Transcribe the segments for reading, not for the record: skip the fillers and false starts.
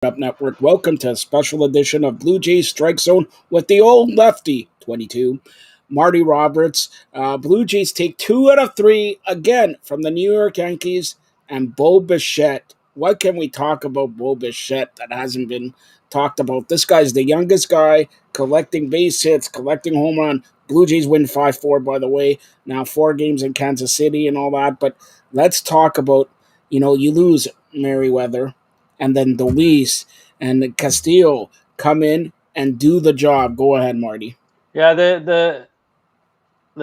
Up Network. Welcome to a special edition of Blue Jays Strike Zone with the old lefty, 22, Marty Roberts. Blue Jays take 2 out of 3 again from the New York Yankees and Bo Bichette. What can we talk about Bo Bichette that hasn't been talked about? This guy's the youngest guy collecting base hits, collecting home run. Blue Jays win 5-4, by the way. Now 4 games in Kansas City and all that. But let's talk about, you lose Merriweather and then Delis and Castillo come in and do the job. Go ahead, Marty. Yeah, the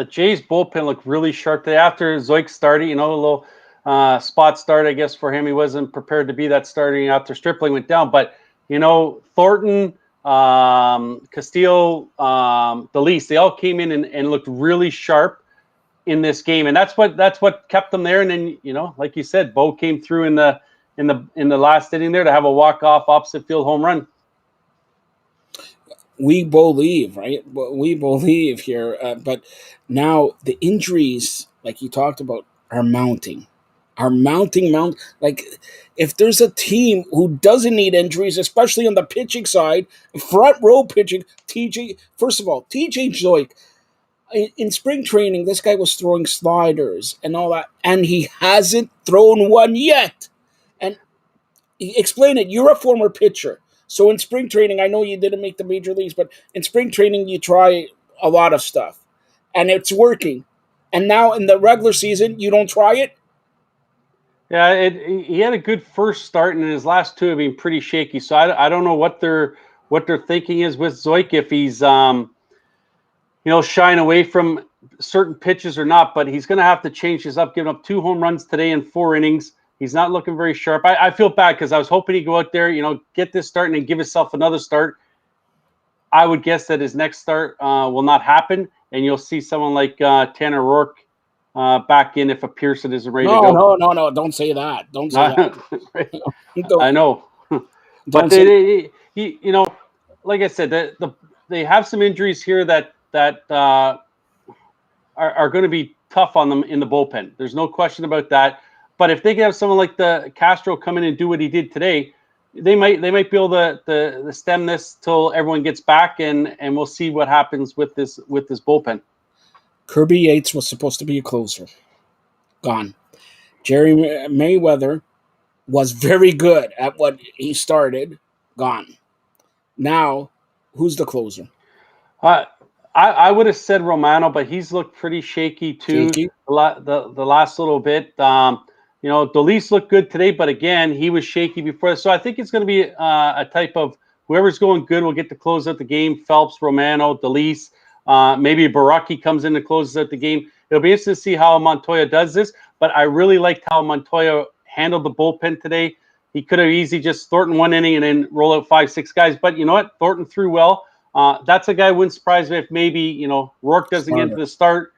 Jays bullpen looked really sharp today after Zoik started. A little spot start, I guess, for him. He wasn't prepared to be that starting after Stripling went down. But Thornton, Castillo, Delis, they all came in and looked really sharp in this game, and that's what kept them there. And then like you said, Bo came through in the last inning there to have a walk-off opposite field home run. We believe, right? We believe here. But now the injuries, like you talked about, are mounting. Like, if there's a team who doesn't need injuries, especially on the pitching side, front row pitching, first of all, TJ Zoik, in spring training, this guy was throwing sliders and all that, and he hasn't thrown one yet. And explain it. You're a former pitcher. So in spring training, I know you didn't make the major leagues, but in spring training, you try a lot of stuff, and it's working. And now in the regular season, you don't try it? Yeah, he had a good first start, and his last 2 have been pretty shaky. So I don't know what their thinking is with Zoik, if he's shying away from certain pitches or not. But he's going to have to change his up. Giving up 2 home runs today in 4 innings. He's not looking very sharp. I feel bad because I was hoping he'd go out there, get this start and then give himself another start. I would guess that his next start will not happen, and you'll see someone like Tanner Rourke back in if a Pearson isn't ready to go. No. Don't say that. Don't say that. I know. But like I said, they have some injuries here that are going to be tough on them in the bullpen. There's no question about that. But if they can have someone like the Castro come in and do what he did today, they might be able to stem this till everyone gets back, and we'll see what happens with this bullpen. Kirby Yates was supposed to be a closer. Gone. Jerry Mayweather was very good at what he started. Gone. Now, who's the closer? I would have said Romano, but he's looked pretty shaky too. Shaky? The last little bit. Delis looked good today, but again, he was shaky before. So I think it's going to be a type of whoever's going good will get to close out the game. Phelps, Romano, Delis, maybe Baraki comes in and closes out the game. It'll be interesting to see how Montoya does this, but I really liked how Montoya handled the bullpen today. He could have easily just Thornton 1 inning and then roll out 5-6 guys, but you know what? Thornton threw well. That's a guy who wouldn't surprise me if maybe, Rourke doesn't get into the start.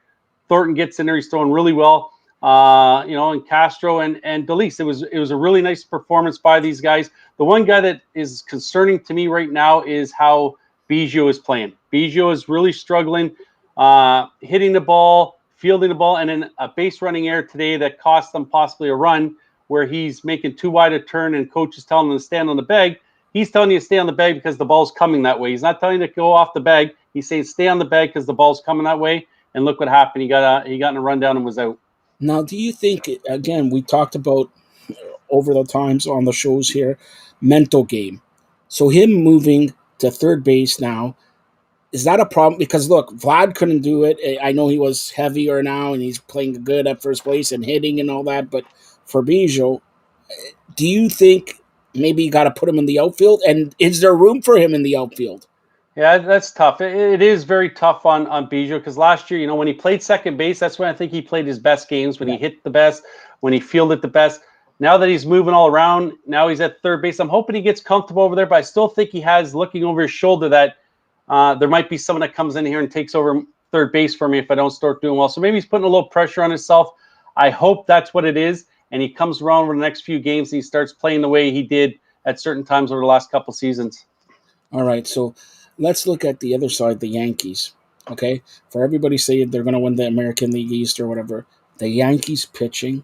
Thornton gets in there. He's throwing really well. And Castro and Delis. It was a really nice performance by these guys. The one guy that is concerning to me right now is how Biggio is playing. Biggio is really struggling, hitting the ball, fielding the ball, and then a base running error today that cost them possibly a run where he's making too wide a turn and coach is telling him to stand on the bag. He's telling you to stay on the bag because the ball's coming that way. He's not telling you to go off the bag. He's saying stay on the bag because the ball's coming that way. And look what happened. He got in a rundown and was out. Now, do you think, again, we talked about over the times on the shows here, mental game. So him moving to third base now, is that a problem? Because, look, Vlad couldn't do it. I know he was heavier now, and he's playing good at first base and hitting and all that. But for Biggio, do you think maybe you got to put him in the outfield? And is there room for him in the outfield? Yeah, that's tough. It is very tough on Biggio because last year, when he played second base, that's when I think he played his best games, when he hit the best, when he fielded the best. Now that he's moving all around, now he's at third base. I'm hoping he gets comfortable over there, but I still think he has, looking over his shoulder, that there might be someone that comes in here and takes over third base for me if I don't start doing well. So maybe he's putting a little pressure on himself. I hope that's what it is, and he comes around over the next few games and he starts playing the way he did at certain times over the last couple seasons. All right, so let's look at the other side, the Yankees. Okay, for everybody saying they're going to win the American League East or whatever, the Yankees pitching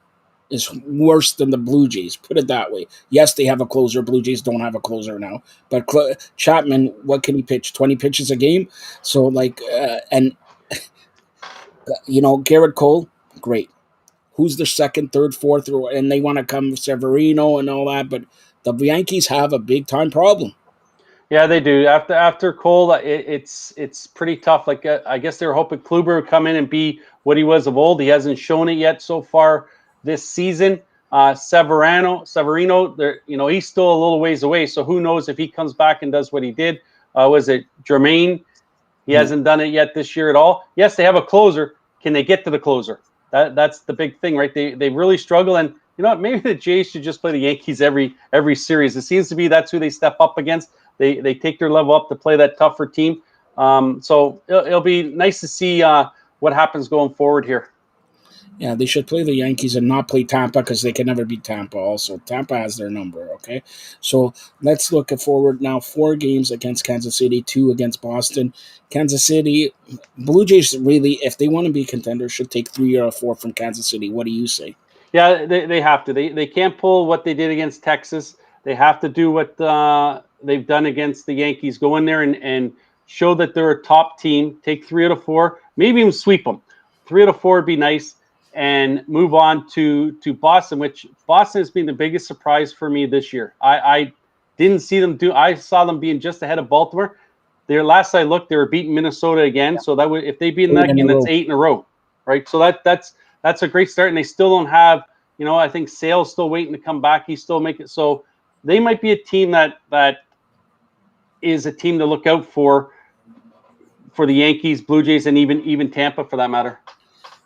is worse than the Blue Jays. Put it that way. Yes, they have a closer. Blue Jays don't have a closer now. But Chapman, what can he pitch? 20 pitches a game. So like, and Garrett Cole, great. Who's the second, third, fourth, and they want to come Severino and all that. But the Yankees have a big time problem. Yeah, they do. After Cole, it's pretty tough. Like I guess they were hoping Kluber would come in and be what he was of old. He hasn't shown it yet so far this season. Severino, there, he's still a little ways away. So who knows if he comes back and does what he did? Was it Jermaine? He Yeah. hasn't done it yet this year at all. Yes, they have a closer. Can they get to the closer? That's the big thing, right? They really struggle. And you know what? Maybe the Jays should just play the Yankees every series. It seems to be that's who they step up against. They take their level up to play that tougher team. So it'll be nice to see what happens going forward here. Yeah, they should play the Yankees and not play Tampa because they can never beat Tampa. Also, Tampa has their number. Okay, so let's look forward now. 4 games against Kansas City, 2 against Boston. Kansas City, Blue Jays really, if they want to be contenders, should take 3 or 4 from Kansas City. What do you say? Yeah, they have to. They can't pull what they did against Texas. They have to do what they've done against the Yankees. Go in there and show that they're a top team. Take 3 out of 4, maybe even sweep them. 3 out of 4 would be nice, and move on to Boston, which Boston has been the biggest surprise for me this year. I didn't see them do. I saw them being just ahead of Baltimore. Their last I looked, they were beating Minnesota again. So that would, if they beat in 8 that in a game, that's row. 8 in a row, right? So that's a great start, and they still don't have. I think Sale's still waiting to come back. He's still making. So they might be a team that is a team to look out for the Yankees, Blue Jays, and even Tampa for that matter.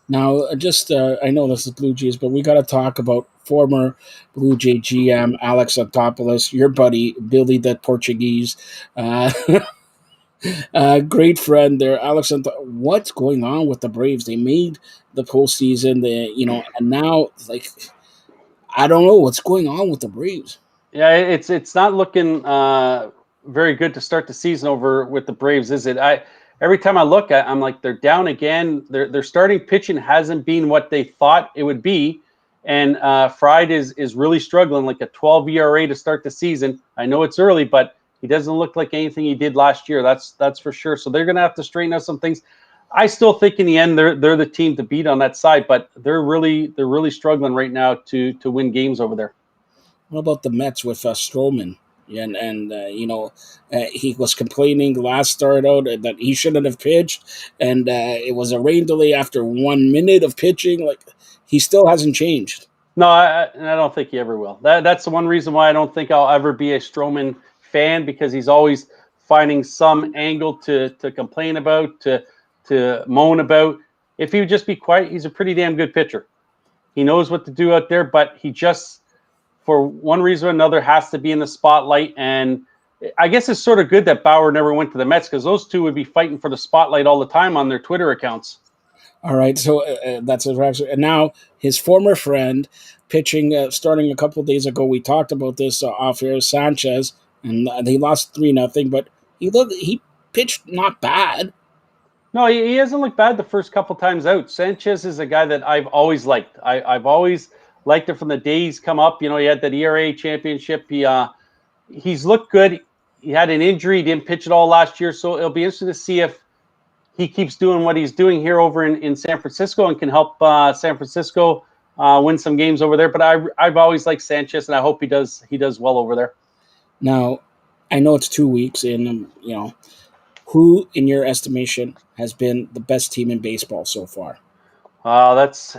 Now, just I know this is Blue Jays, but we got to talk about former Blue Jay GM Alex Antopoulos, your buddy Billy the Portuguese. Uh, great friend there, Alex. What's going on with the Braves? They made the postseason, and now like I don't know what's going on with the Braves. Yeah, it's not looking very good to start the season over with the Braves, is it? Every time I look at, I'm like they're down again. Their starting pitching hasn't been what they thought it would be, and Fried is really struggling, like a 12 ERA to start the season. I know it's early, but he doesn't look like anything he did last year. That's for sure. So they're gonna have to straighten out some things. I still think in the end they're the team to beat on that side, but they're really struggling right now to win games over there. What about the Mets with Stroman? And he was complaining last start out that he shouldn't have pitched, and it was a rain delay after 1 minute of pitching. Like he still hasn't changed. No, I don't think he ever will. That's the one reason why I don't think I'll ever be a Stroman fan, because he's always finding some angle to complain about, to moan about. If he would just be quiet, he's a pretty damn good pitcher. He knows what to do out there, but he just, for one reason or another, has to be in the spotlight. And I guess it's sort of good that Bauer never went to the Mets, because those two would be fighting for the spotlight all the time on their Twitter accounts. All right, so that's a reaction. And now his former friend, pitching, starting a couple of days ago, we talked about this off air, Sanchez, and they lost 3-0. But he pitched not bad. No, he hasn't looked bad the first couple times out. Sanchez is a guy that I've always liked. I've always liked it from the day he's come up. He had that ERA championship. He's looked good. He had an injury. He didn't pitch at all last year. So it'll be interesting to see if he keeps doing what he's doing here over in San Francisco and can help San Francisco win some games over there. But I've always liked Sanchez, and I hope he does well over there. Now, I know it's 2 weeks in, who, in your estimation, has been the best team in baseball so far? That's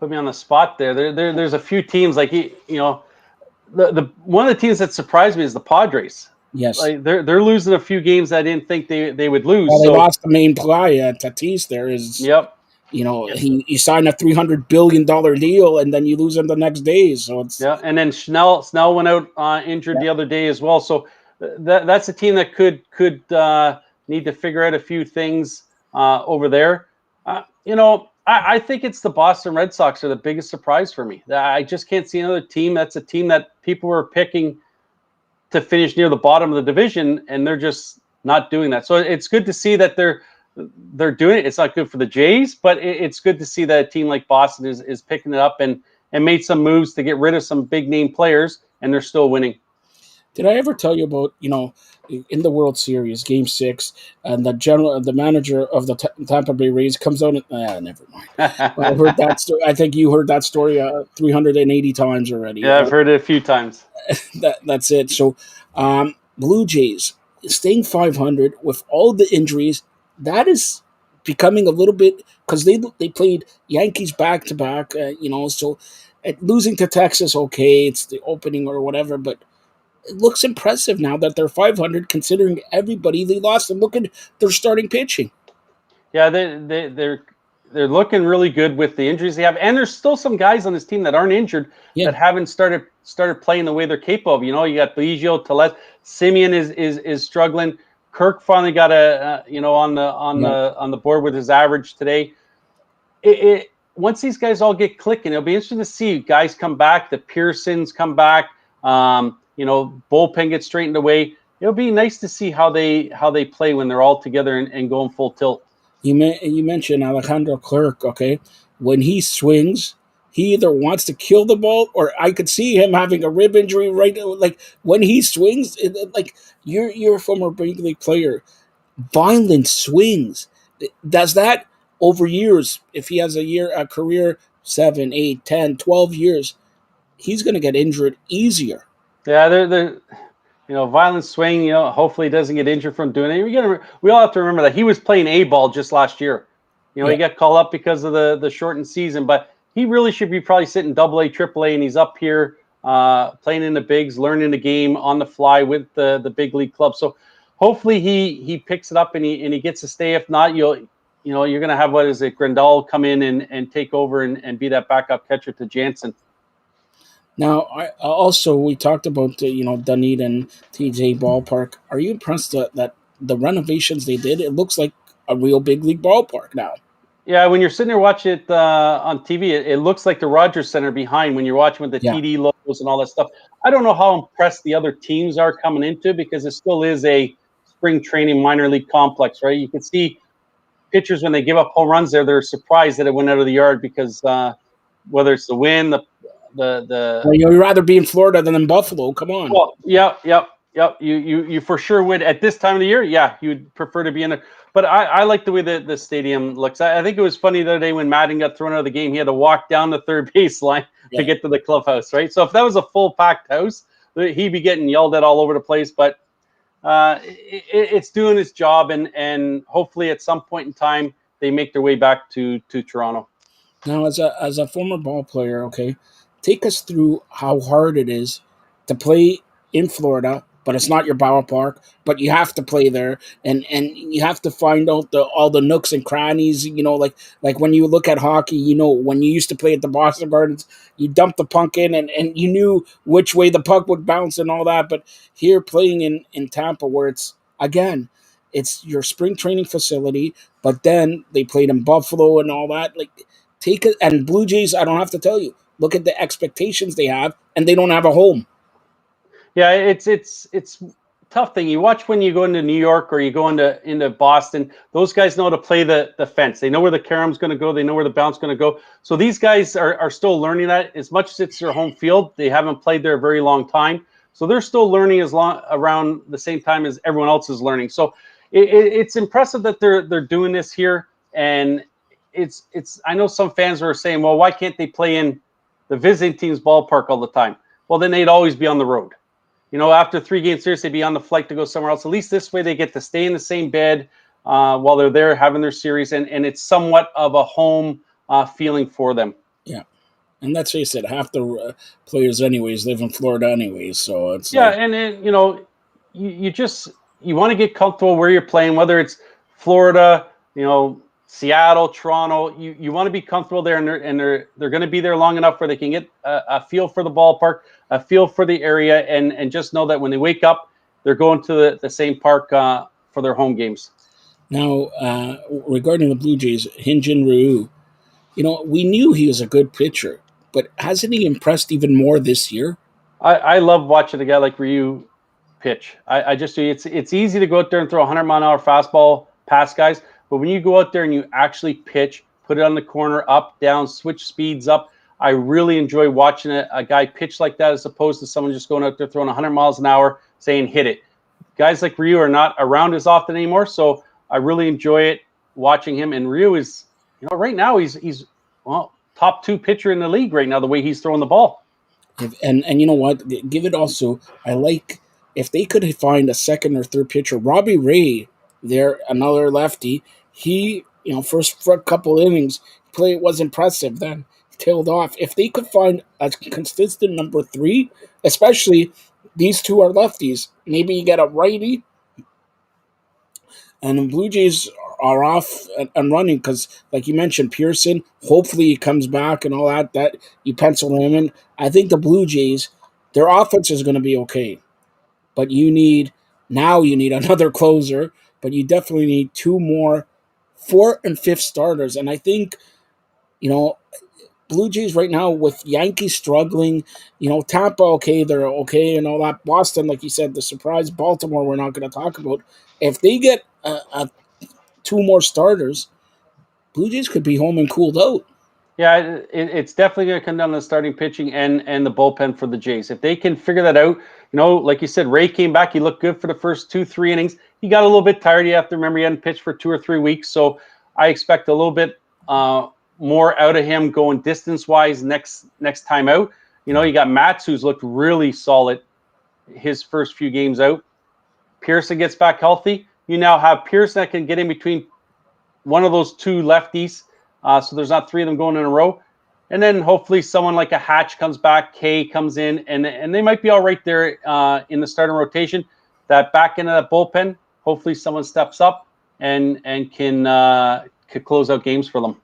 put me on the spot there. There's a few teams like the one of the teams that surprised me is the Padres. Yes. Like they're losing a few games I didn't think they would lose. Well, they So lost the main player, Tatis. There is, yep. he signed a $300 billion deal, and then you lose him the next day. So it's Yeah, and then Snell went out injured the other day as well. So that's a team that could need to figure out a few things over there. I think it's the Boston Red Sox are the biggest surprise for me. I just can't see another team. That's a team that people were picking to finish near the bottom of the division, and they're just not doing that. So it's good to see that they're doing it. It's not good for the Jays, but it's good to see that a team like Boston is picking it up and and made some moves to get rid of some big name players, and they're still winning. Did I ever tell you about, in the World Series, Game 6, and the manager of the Tampa Bay Rays comes out and, never mind. I've heard that story. I think you heard that story 380 times already. Yeah, I've heard it a few times. That's it. So, Blue Jays staying 500 with all the injuries, that is becoming a little bit, because they played Yankees back to back. So losing to Texas, okay, it's the opening or whatever, but it looks impressive now that they're 500 considering everybody they lost, and look at their starting pitching. Yeah, they're looking really good with the injuries they have, and there's still some guys on this team that aren't injured that Yeah, haven't started playing the way they're capable of. You got Biggio, Teles, Simeon is struggling. Kirk finally got yeah. on the board with his average today. It once these guys all get clicking, it'll be interesting to see guys come back. The Pearsons come back. Bullpen gets straightened away. It'll be nice to see how they play when they're all together and going full tilt. You mentioned Alejandro Clerk, okay? When he swings, he either wants to kill the ball, or I could see him having a rib injury right. Like when he swings, like you're a former big league player. Violent swings. Does that over years? If he has a career 7, 8, 10, 12 years, he's going to get injured easier. Yeah, they're violent swing. Hopefully he doesn't get injured from doing it. We all have to remember that he was playing A ball just last year. He Yeah. got called up because of the shortened season, but he really should be probably sitting Double A, Triple A, and he's up here playing in the bigs, learning the game on the fly with the big league club. So hopefully he picks it up and he gets to stay. If not, you're gonna have what is it, Grandal come in and take over and be that backup catcher to Jansen. Now, also we talked about Dunedin TJ Ballpark. Are you impressed that the renovations they did? It looks like a real big league ballpark now. Yeah, when you're sitting there watching it on TV, it looks like the Rogers Center behind when you're watching with the Yeah, TD logos and all that stuff. I don't know how impressed the other teams are coming into because it still is a spring training minor league complex, right? You can see pitchers when they give up home runs there, they're surprised that it went out of the yard because whether it's the wind, the well, you'd rather be in Florida than in Buffalo. Come on. well, yep. You for sure would at this time of the year. Yeah, you'd prefer to be in it. But I like the way the stadium looks. I think it was funny the other day when Madden got thrown out of the game. He had to walk down the third baseline to Yeah. get to the clubhouse, right? So if that was a full packed house, he'd be getting yelled at all over the place. But it's doing its job, and hopefully at some point in time they make their way back to Toronto. Now, as a former ball player, okay, take us through how hard it is to play in Florida, but it's not your ballpark, but you have to play there, and you have to find out all the nooks and crannies. Like when you look at hockey, when you used to play at the Boston Gardens, you dumped the puck in, and you knew which way the puck would bounce and all that. But here, playing in Tampa, where it's your spring training facility, but then they played in Buffalo and all that, like. Take it, and Blue Jays, I don't have to tell you. Look at the expectations they have, and they don't have a home. Yeah, it's tough thing. You watch when you go into New York or you go into Boston. Those guys know how to play the fence. They know where the carom's going to go. They know where the bounce going to go. So these guys are still learning that. As much as it's their home field, they haven't played there a very long time. So they're still learning around the same time as everyone else is learning. So it's impressive that they're doing this here. And it's I know some fans are saying, well, why can't they play in the visiting team's ballpark all the time? Well, then they'd always be on the road. After 3 game series, they'd be on the flight to go somewhere else. At least this way, they get to stay in the same bed while they're there having their series, and it's somewhat of a home feeling for them. Yeah, and let's face it, half the players, anyways, live in Florida, anyways. So it's Yeah, like, and then you just you want to get comfortable where you're playing, whether it's Florida, Seattle, Toronto. You want to be comfortable there, and they're going to be there long enough where they can get a feel for the ballpark, a feel for the area, and just know that when they wake up, they're going to the same park for their home games. now, regarding the Blue Jays, Hyun-Jin Ryu, we knew he was a good pitcher, but hasn't he impressed even more this year? I love watching a guy like Ryu pitch. I just do. It's easy to go out there and throw a 100-mile-an-hour fastball past guys, but when you go out there and you actually pitch, put it on the corner, up, down, switch speeds up. I really enjoy watching a guy pitch like that as opposed to someone just going out there throwing 100 miles an hour saying hit it. Guys like Ryu are not around as often anymore, so I really enjoy it watching him. And Ryu is, right now he's well top two pitcher in the league right now the way he's throwing the ball. And you know what? Give it also. I like if they could find a second or third pitcher. Robbie Ray, there another lefty. He first for a couple innings play was impressive. Then tailed off. If they could find a consistent number three, especially these two are lefties. Maybe you get a righty, and the Blue Jays are off and running because, like you mentioned, Pearson. Hopefully, he comes back and all that. That you pencil him in. I think the Blue Jays, their offense is going to be okay, but you need another closer. But you definitely need two more, fourth and fifth starters. And I think you know Blue Jays right now with Yankees struggling. Tampa okay, they're okay and all that. Boston, like you said, the surprise. Baltimore, we're not going to talk about. If they get two more starters, Blue Jays could be home and cooled out. Yeah, it's definitely going to come down to the starting pitching and the bullpen for the Jays. If they can figure that out, like you said, Ray came back. He looked good for the first 2-3 innings. He got a little bit tired. You have to remember he hadn't pitched for 2 or 3 weeks. So I expect a little bit more out of him going distance-wise next time out. You got Matz, who's looked really solid his first few games out. Pearson gets back healthy. You now have Pearson that can get in between one of those two lefties. So there's not three of them going in a row. And then hopefully someone like a Hatch comes back, Kay comes in, and they might be all right there in the starting rotation. That back end of that bullpen, hopefully someone steps up and can could close out games for them.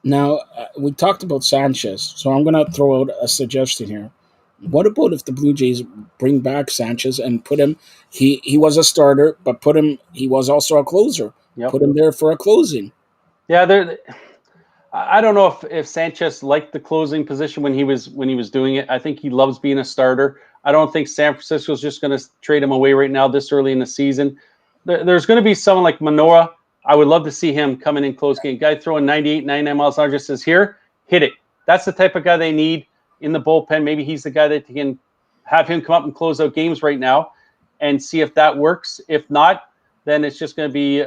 Now, we talked about Sanchez, so I'm going to throw out a suggestion here. What about if the Blue Jays bring back Sanchez and put him? He was a starter, but put him. He was also a closer. Yep. Put him there for a closing. Yeah, I don't know if Sanchez liked the closing position when he was doing it. I think he loves being a starter. I don't think San Francisco's just going to trade him away right now this early in the season. There's going to be someone like Manoah. I would love to see him come in close game. Guy throwing 98, 99 miles an hour just says, here, hit it. That's the type of guy they need in the bullpen. Maybe he's the guy that can have him come up and close out games right now and see if that works. If not, then it's just going to be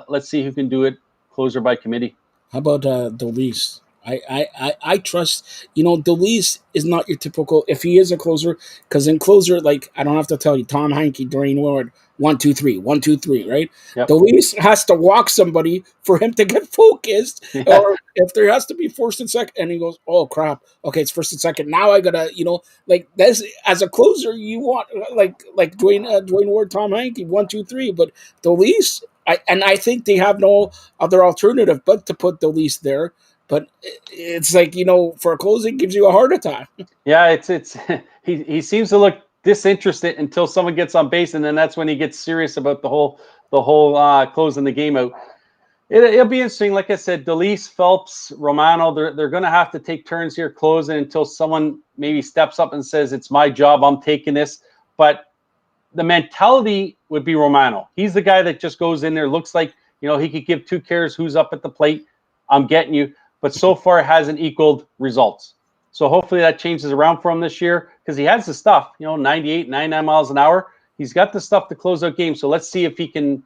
let's see who can do it closer by committee. How about Delis? I trust. Delis is not your typical. If he is a closer, because in closer, like I don't have to tell you, Tom Hanke, Dwayne Ward, 1, 2, 3, 1, 2, 3, right? Yep. Delis has to walk somebody for him to get focused, Yeah. or if there has to be first and second, and he goes, "Oh crap, okay, it's first and second. Now I gotta, like this as a closer, you want like Dwayne Ward, Tom Hanke, 1, 2, 3, but Delis, I think they have no other alternative but to put Delis there. But it's like for a closing, gives you a heart attack. Yeah, it's he seems to look disinterested until someone gets on base, and then that's when he gets serious about the whole closing the game out. It'll be interesting. Like I said, Delis, Phelps, Romano, they're going to have to take turns here closing until someone maybe steps up and says, it's my job, I'm taking this. But the mentality would be Romano. He's the guy that just goes in there, looks like, he could give two cares who's up at the plate. I'm getting you. But so far, it hasn't equaled results. So hopefully that changes around for him this year because he has the stuff, 98, 99 miles an hour. He's got the stuff to close out games. So let's see if he can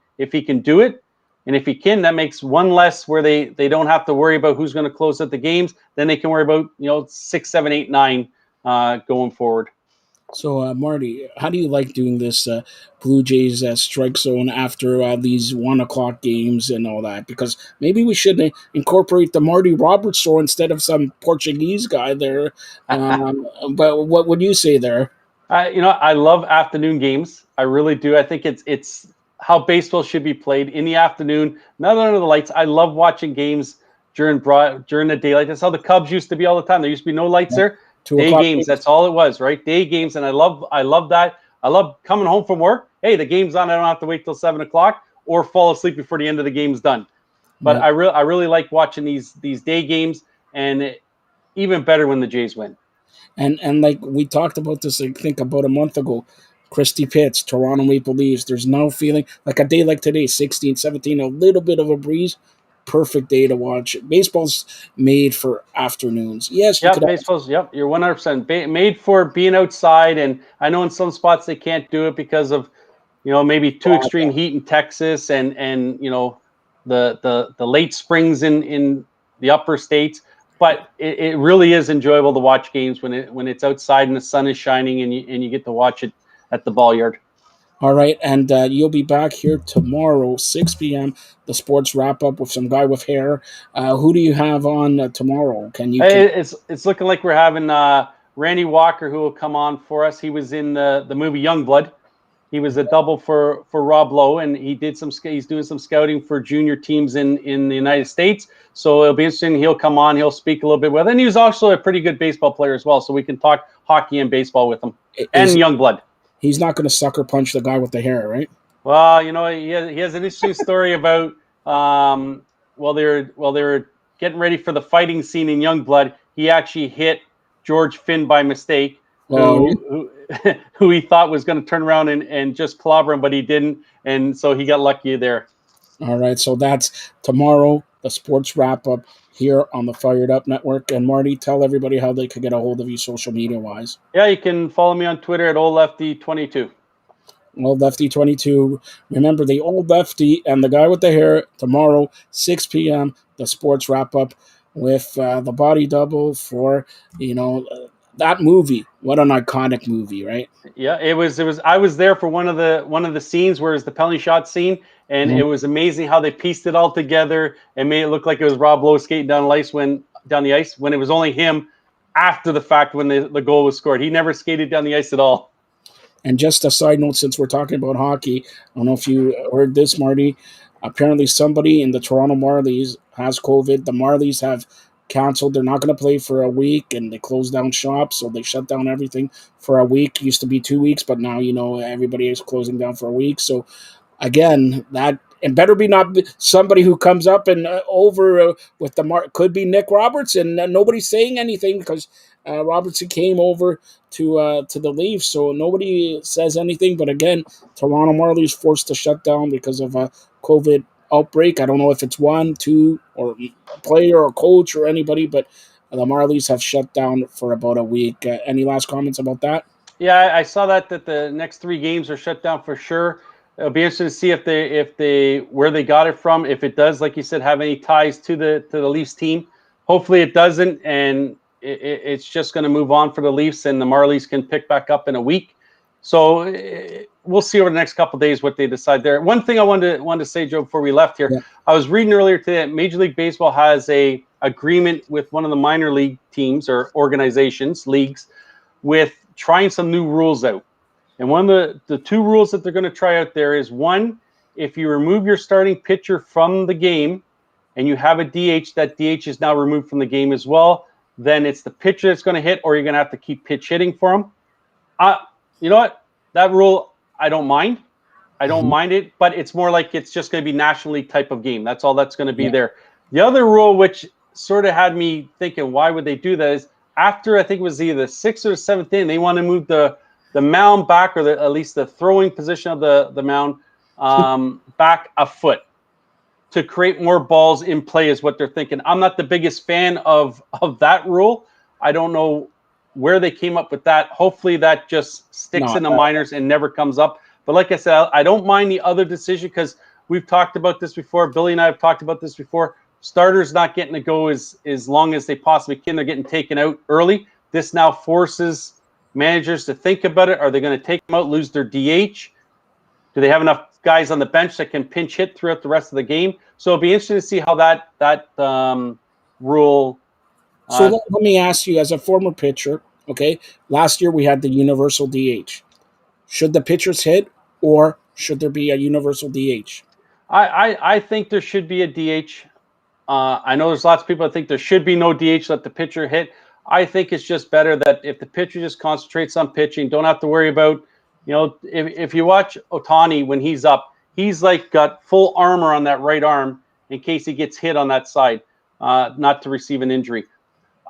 do it. And if he can, that makes one less where they don't have to worry about who's going to close out the games. Then they can worry about 6, 7, 8, 9 going forward. So, Marty, how do you like doing this Blue Jays strike zone after these 1 o'clock games and all that? Because maybe we should incorporate the Marty Roberts show instead of some Portuguese guy there. But what would you say there? I love afternoon games. I really do. I think it's how baseball should be played in the afternoon, not under the lights. I love watching games during the daylight. That's how the Cubs used to be all the time. There used to be no lights there. Two Day o'clock games. games? That's all it was, right? Day games, and I love that. I love coming home from work. Hey, the game's on. I don't have to wait till 7 o'clock or fall asleep before the end of the game's done. But Yeah. I really like watching these day games, and even better when the Jays win. And like we talked about this, I think about a month ago. Christy Pitts, Toronto Maple Leafs. There's no feeling like a day like today, 16, 17, a little bit of a breeze. perfect day to watch it. Baseball's made for afternoons. Yes, you could Yep, have baseball's. Yep, you're 100% made for being outside. And I know in some spots they can't do it because of maybe too extreme broadcast. heat in Texas and the late springs in the upper states. But it really is enjoyable to watch games when it's outside and the sun is shining and you get to watch it at the ball yard. All right, and you'll be back here tomorrow, 6 p.m. The sports wrap up with some guy with hair. Who do you have on tomorrow? Can you can Hey, it's looking like we're having Randy Walker who will come on for us. He was in the movie Youngblood. He was a double for Rob Lowe, and he's doing some scouting for junior teams in the United States. So it'll be interesting. He'll come on. He'll speak a little bit with, and he was also a pretty good baseball player as well. So we can talk hockey and baseball with him and is Youngblood. he's not going to sucker punch the guy with the hair, right? Well, he has an interesting story about while they were getting ready for the fighting scene in Youngblood, he actually hit George Finn by mistake, Oh, who he thought was going to turn around and just clobber him, but he didn't, and so he got lucky there. all right. So that's tomorrow, the sports wrap up here on the Fired Up Network. And Marty, tell everybody how they could get a hold of you social media wise. Yeah, you can follow me on Twitter at OldLefty22. Old Lefty 22. Remember the Old Lefty and the guy with the hair tomorrow, 6 p.m. The sports wrap up with the body double for, that movie. What an iconic movie, right? Yeah, it was. I was there for one of the scenes where it's the penalty shot scene, and Mhm. it was amazing how they pieced it all together and made it look like it was Rob Lowe skating down the ice when it was only him after the fact when the goal was scored. He never skated down the ice at all. And just a side note, since we're talking about hockey, I don't know if you heard this, Marty. Apparently, somebody in the Toronto Marlies has COVID. The Marlies have canceled. They're not going to play for a week, and they closed down shop, so they shut down everything for a week. Used to be 2 weeks, but now everybody is closing down for a week. So again, that and better be not somebody who comes up and over with the mark could be Nick Robertson. Nobody's saying anything because Robertson came over to the Leafs, so nobody says anything. But again, Toronto Marlies forced to shut down because of a COVID outbreak. I don't know if it's one, two, or a player or coach or anybody, but the Marlies have shut down for about a week. Any last comments about that? Yeah, I saw that the next three games are shut down for sure. It'll be interesting to see if they where they got it from. If it does, like you said, have any ties to the Leafs team. Hopefully, it doesn't, and it's just going to move on for the Leafs, and the Marlies can pick back up in a week. So we'll see over the next couple of days what they decide there. One thing I wanted to say, Joe, before we left here, Yeah. I was reading earlier today that Major League Baseball has a agreement with one of the minor league teams or organizations, leagues, with trying some new rules out. And one of the two rules that they're going to try out there is one, if you remove your starting pitcher from the game and you have a DH, that DH is now removed from the game as well. Then it's the pitcher that's going to hit, or you're going to have to keep pitch hitting for him. Uh, you know what? That rule, I don't mind. I don't Mhm. mind it, but it's more like it's just going to be National League type of game. That's all that's going to be Yeah. there. The other rule, which sort of had me thinking, why would they do that? Is after I think it was either the sixth or the seventh inning, they want to move the mound back, or at least the throwing position of the mound back a foot to create more balls in play is what they're thinking. I'm not the biggest fan of that rule. I don't know where they came up with that. Hopefully that just sticks No, in the minors and never comes up. But like I said, I don't mind the other decision because we've talked about this before. Billy and I have talked about this before. Starters not getting to go as long as they possibly can. They're getting taken out early. This now forces managers to think about it. Are they going to take them out, lose their DH? Do they have enough guys on the bench that can pinch hit throughout the rest of the game? So it'll be interesting to see how that rule. so let me ask you, as a former pitcher, okay, last year we had the universal DH. Should the pitchers hit, or should there be a universal DH? I think there should be a DH. I know there's lots of people that think there should be no DH, let the pitcher hit. I think it's just better that if the pitcher just concentrates on pitching, don't have to worry about, if you watch Otani when he's up, he's like got full armor on that right arm in case he gets hit on that side, not to receive an injury.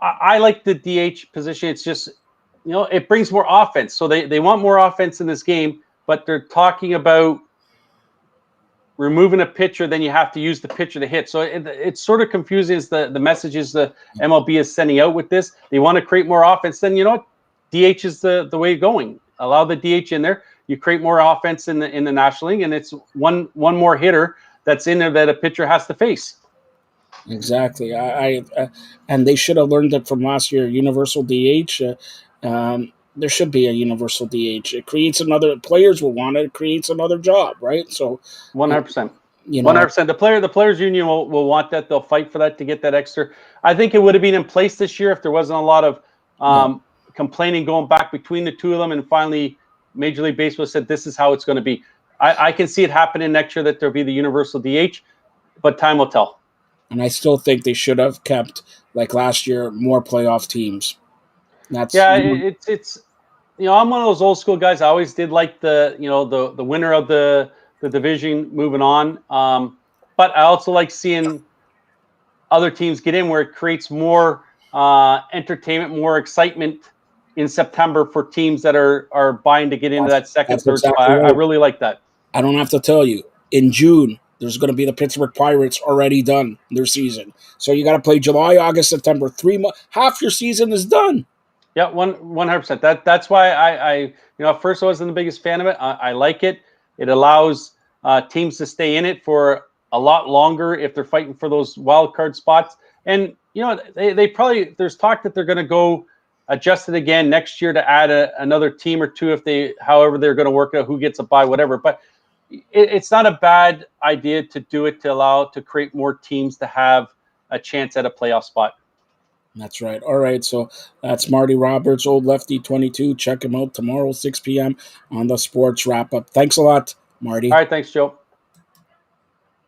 I like the DH position. It's just, it brings more offense. So they want more offense in this game, but they're talking about removing a pitcher, then you have to use the pitcher to hit. So it's sort of confusing as the messages the MLB is sending out with this. They want to create more offense. Then you know what? DH is the way going. Allow the DH in there. You create more offense in the National League, and it's one more hitter that's in there that a pitcher has to face. Exactly. And they should have learned it from last year. Universal DH. There should be a universal DH. It creates another. Players will want it. It creates another job, right? So, 100%. you know, 100%. The players union will want that. They'll fight for that to get that extra. I think it would have been in place this year if there wasn't a lot of yeah, complaining going back between the two of them, and finally Major League Baseball said this is how it's going to be. I can see it happening next year that there'll be the universal DH, but time will tell. and I still think they should have kept, like last year, more playoff teams. That's Yeah, it's I'm one of those old school guys. I always did like the winner of the division moving on. But I also like seeing other teams get in where it creates more entertainment, more excitement in September for teams that are buying to get into that second, that's third exactly spot. I right. really like that. I don't have to tell you. In June, there's going to be the Pittsburgh Pirates already done their season. So you got to play July, August, September. 3 months. Half your season is done. Yeah, 100%. That's why I at first I wasn't the biggest fan of it. I like it. It allows teams to stay in it for a lot longer if they're fighting for those wild card spots. And they probably, there's talk that they're going to go adjust it again next year to add another team or two if they, however they're going to work out who gets a bye, whatever. But it's not a bad idea to do it to create more teams to have a chance at a playoff spot. That's right. All right. So that's Marty Roberts, Old Lefty 22. Check him out tomorrow, 6 p.m. on the Sports Wrap Up. Thanks a lot, All Marty. right, thanks, Joe.